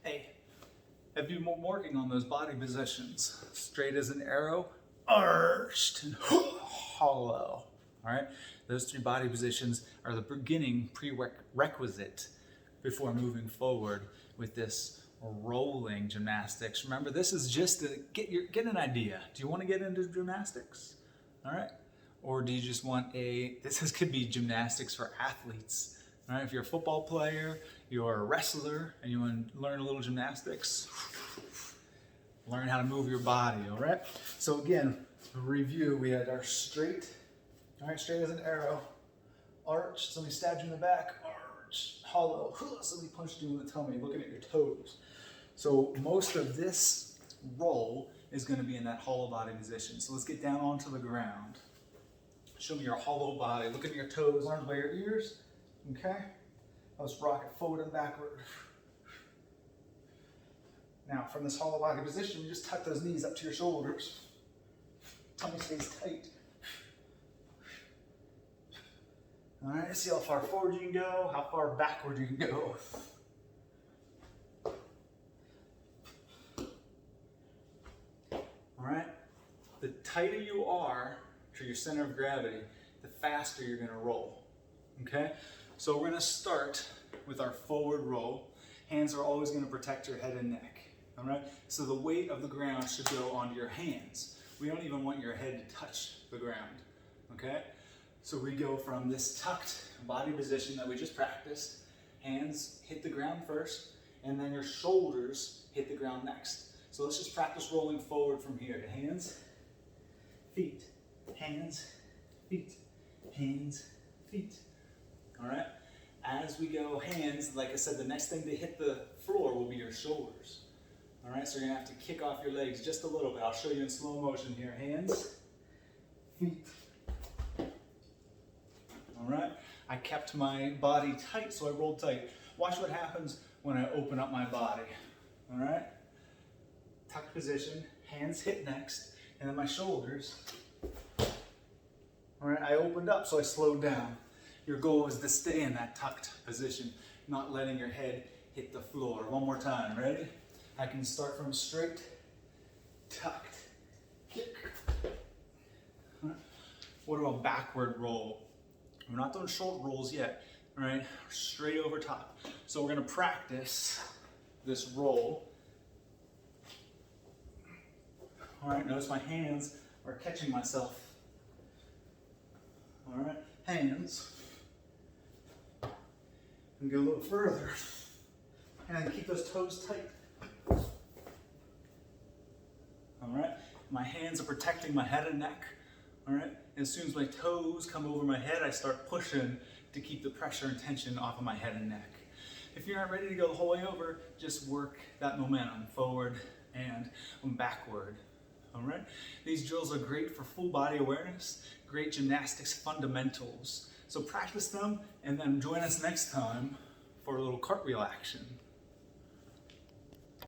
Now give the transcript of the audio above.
Hey, have you been working on those body positions? Straight as an arrow, arched, and hollow. All right, those three body positions are the beginning prerequisite before moving forward with this rolling gymnastics. Remember, this is just to get an idea. Do you want to get into gymnastics? All right, or do you just want could be gymnastics for athletes. All right, if you're a football player, you're a wrestler, and you want to learn a little gymnastics, learn how to move your body, all right? So again, review, we had our straight, all right, straight as an arrow, arch, somebody stabbed you in the back, arch, hollow, somebody punched you in the tummy, looking at your toes. So most of this roll is going to be in that hollow body position. So let's get down onto the ground. Show me your hollow body, look at your toes, arms by your ears. Okay, let's rock it forward and backward. Now, from this hollow body position, you just tuck those knees up to your shoulders. Tummy stays tight. All right, see how far forward you can go, how far backward you can go. All right, the tighter you are to your center of gravity, the faster you're going to roll. Okay? So we're going to start with our forward roll. Hands are always going to protect your head and neck. All right? So the weight of the ground should go onto your hands. We don't even want your head to touch the ground. Okay? So we go from this tucked body position that we just practiced. Hands hit the ground first, and then your shoulders hit the ground next. So let's just practice rolling forward from here. Hands, feet, hands, feet, hands, feet. All right, as we go hands, like I said, the next thing to hit the floor will be your shoulders. All right, so you're gonna have to kick off your legs just a little bit. I'll show you in slow motion here. Hands, feet. All right, I kept my body tight, so I rolled tight. Watch what happens when I open up my body. All right, tucked position, hands hit next, and then my shoulders. All right, I opened up, so I slowed down. Your goal is to stay in that tucked position, not letting your head hit the floor. One more time, ready? I can start from straight, tucked, kick. What about backward roll? We're not doing short rolls yet, all right? Straight over top. So we're gonna practice this roll. All right, notice my hands are catching myself. All right, hands. And go a little further. And keep those toes tight. All right, my hands are protecting my head and neck. All right, and as soon as my toes come over my head, I start pushing to keep the pressure and tension off of my head and neck. If you aren't ready to go the whole way over, just work that momentum forward and backward. All right, these drills are great for full body awareness, great gymnastics fundamentals. So practice them and then join us next time for a little cartwheel action.